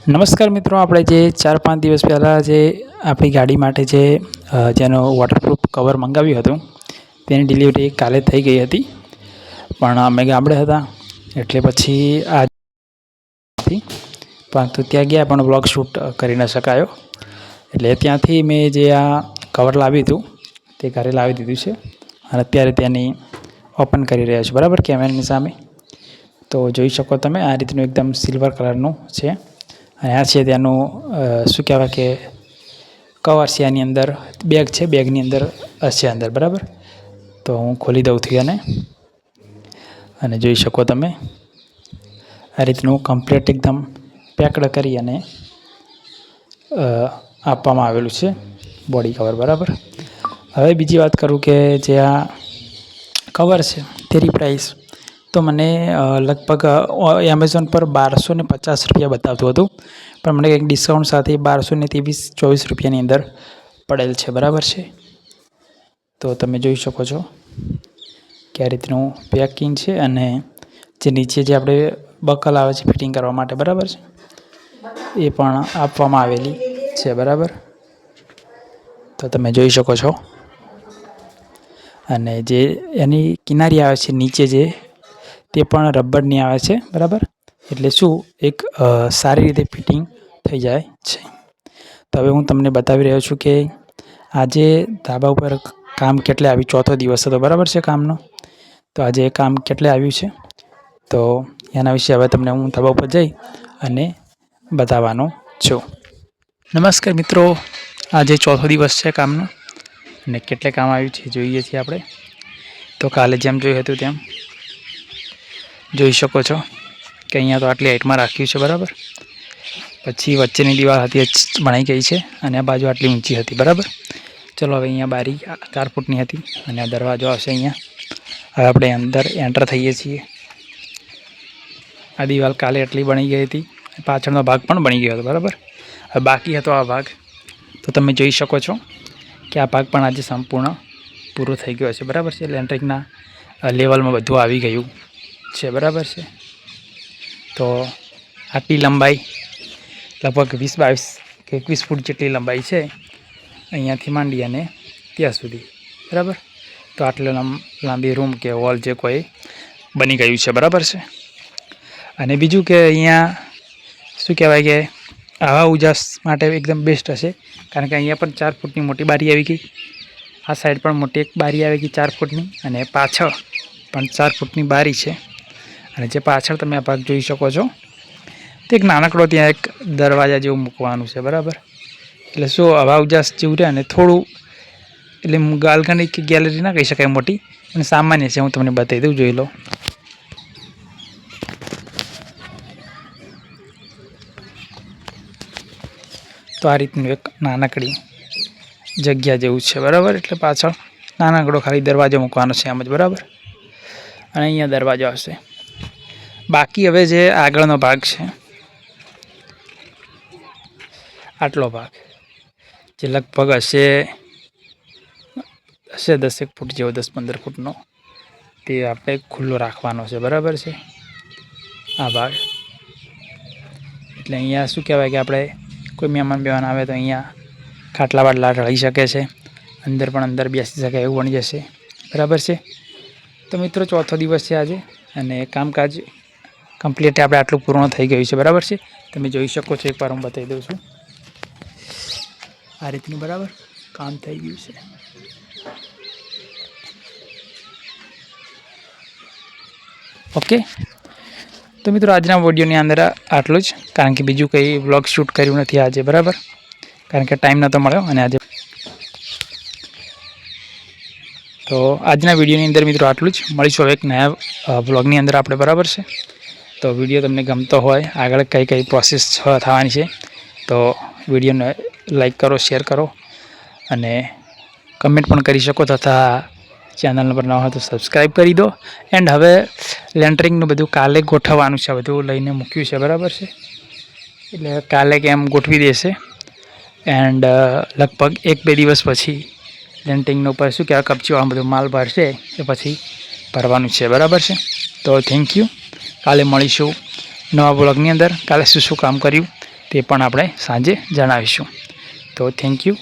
નમસ્કાર મિત્રો, આપણે જે 4-5 દિવસ પહેલાં જે આપણી ગાડી માટે જેનો વોટરપ્રૂફ કવર મંગાવ્યું હતું તેની ડિલિવરી કાલે થઈ ગઈ હતી, પણ અમે ગામડે હતા એટલે પછી આજથી પરંતુ ત્યાં ગયા પણ વ્લોગ શૂટ કરી ન શકાયો. એટલે ત્યાંથી મેં જે આ કવર લાવ્યું હતું તે ઘરે લાવી દીધું છે અને અત્યારે તેની ઓપન કરી રહ્યા છું, બરાબર, કેમેરાની સામે. તો જોઈ શકો તમે, આ રીતનું એકદમ સિલ્વર કલરનું છે અને આ છે તેનું શું કહેવાય કે કવર છે. આની અંદર બેગ છે, બેગની અંદર હશે અંદર, બરાબર. તો હું ખોલી દઉં છું અને જોઈ શકો તમે આ રીતનું કમ્પ્લીટ એકદમ પેકડ કરી અને આપવામાં આવેલું છે બોડી કવર, બરાબર. હવે બીજી વાત કરું કે જે આ કવર છે તેની પ્રાઇસ તો મને લગભગ એમેઝોન પર 1250 રૂપિયા બતાવતું હતું, પણ મને કંઈક ડિસ્કાઉન્ટ સાથે 1223-24 રૂપિયાની અંદર પડેલ છે, બરાબર છે. તો તમે જોઈ શકો છો કે આ રીતનું પેકિંગ છે અને જે નીચે જે આપણે બકલ આવે છે ફિટિંગ કરવા માટે, બરાબર છે, એ પણ આપવામાં આવેલી છે, બરાબર. તો તમે જોઈ શકો છો અને જે એની કિનારી આવે છે નીચે તે પણ રબરની આવે છે, બરાબર. એટલે શું એક સારી રીતે ફિટિંગ થઈ જાય છે. તો હવે હું તમને બતાવી રહ્યો છું કે આજે ધાબા ઉપર કામ કેટલે આવ્યું. ચોથો દિવસ હતો, બરાબર છે, કામનો. તો આજે કામ કેટલે આવ્યું છે તો એના વિશે હવે તમને હું ધાબા ઉપર જઈ અને બતાવવાનો છું. નમસ્કાર મિત્રો, આજે ચોથો દિવસ છે કામનો અને કેટલે કામ આવ્યું છે જોઈએ છીએ આપણે. તો કાલે જેમ જોયું હતું તેમ જોઈ શકો છો કે અહીંયા તો આટલી હાઇટમાં રાખ્યું છે, બરાબર. પછી વચ્ચેની દિવાલ હતી બનાઈ ગઈ છે અને આ બાજુ આટલી ઊંચી હતી, બરાબર. ચલો હવે અહીંયા બારી 4 ફૂટની હતી અને આ દરવાજો આવશે અહીંયા. હવે આપણે અંદર એન્ટર થઈએ છીએ. આ દિવાલ કાલે એટલી બની ગઈ હતી, પાછળનો ભાગ પણ બની ગયો હતો, બરાબર. હવે બાકી હતો આ ભાગ. તો તમે જોઈ શકો છો કે આ ભાગ પણ આજે સંપૂર્ણ પૂરો થઈ ગયો છે, બરાબર છે. લેન્ટ્રિંગના લેવલમાં બધું આવી ગયું છે, બરાબર છે. તો આટલી લંબાઈ લગભગ 20-22 કે 21 ફૂટ જેટલી લંબાઈ છે અહીંયાથી માંડી અને ત્યાં સુધી, બરાબર. તો આટલો લાંબી રૂમ કે હોલ જે કોઈ બની ગયું છે, બરાબર છે. અને બીજું કે અહીંયા શું કહેવાય કે આવા ઉજાસ માટે એકદમ બેસ્ટ હશે, કારણ કે અહીંયા પણ 4 ફૂટની મોટી બારી આવી ગઈ. આ સાઈડ પણ મોટી એક બારી આવી ગઈ 4 ફૂટની અને પાછળ પણ 4 ફૂટની બારી છે. અને જે પાછળ તમે આ ભાગ જોઈ શકો છો તે એક નાનકડો ત્યાં એક દરવાજા જેવું મૂકવાનું છે, બરાબર. એટલે શું હવા ઉજાસ જેવું રહે અને થોડું એટલે બાલ્કની કે ગેલેરી ના કહી શકાય મોટી, અને સામાન્ય છે. હું તમને બતાવી દઉં, જોઈ લો. તો આ રીતનું એક નાનકડી જગ્યા જેવું છે, બરાબર. એટલે પાછળ નાનકડો ખાલી દરવાજો મૂકવાનો છે આમ જ, બરાબર. અને અહીંયા દરવાજો આવશે. બાકી હવે જે આગળનો ભાગ છે આટલો ભાગ જે લગભગ હશે 10 ફૂટ જેવો, 10-15 ફૂટનો, તે આપણે ખુલ્લો રાખવાનો છે, બરાબર છે, આ ભાગ. એટલે અહીંયા શું કહેવાય કે આપણે કોઈ મહેમાન આવે તો અહીંયા ખાટલા બાટલા રહી શકે છે, અંદર બેસી શકે એવું બની જશે, બરાબર છે. તો મિત્રો, ચોથો દિવસ છે આજે અને કામકાજ કમ્પ્લીટ આપણે આટલું પૂર્ણ થઈ ગયું છે, બરાબર છે. તમે જોઈ શકો છો, એકવાર હું બતાવી દઉં છું આ રીતનું, બરાબર, કામ થઈ ગયું છે. ઓકે. તો મિત્રો, આજના વિડીયોની અંદર આટલું જ, કારણ કે બીજું કંઈ વ્લોગ શૂટ કર્યું નથી આજે, બરાબર, કારણ કે ટાઈમ નહોતો મળ્યો. અને આજે તો આજના વિડીયોની અંદર મિત્રો આટલું જ. મળીશું હવે એક નયા વ્લોગની અંદર આપણે, બરાબર છે. તો વિડીયો તમને ગમતો હોય, આગળ કઈ પ્રોસેસ થવાની છે, તો વિડીયોને લાઈક કરો, શેર કરો અને કમેન્ટ પણ કરી શકો, તથા ચેનલ પર ન હોય તો સબસ્ક્રાઈબ કરી દો. એન્ડ હવે લેન્ટરિંગનું બધું કાલે ગોઠવવાનું છે, બધું લઈને મૂક્યું છે, બરાબર છે. એટલે કાલે કેમ ગોઠવી દેશે એન્ડ લગભગ 1-2 દિવસ પછી લેન્ટરિંગનું ઉપર શું કહેવાય કપચીવાળું બધું માલ ભરશે, એ પછી ભરવાનું છે, બરાબર છે. તો થેન્ક યુ. કાલે મળીશું નવા બ્લોગની અંદર. કાલે શું કામ કર્યું તે પણ આપણે સાંજે જણાવીશું. તો થેન્ક યુ.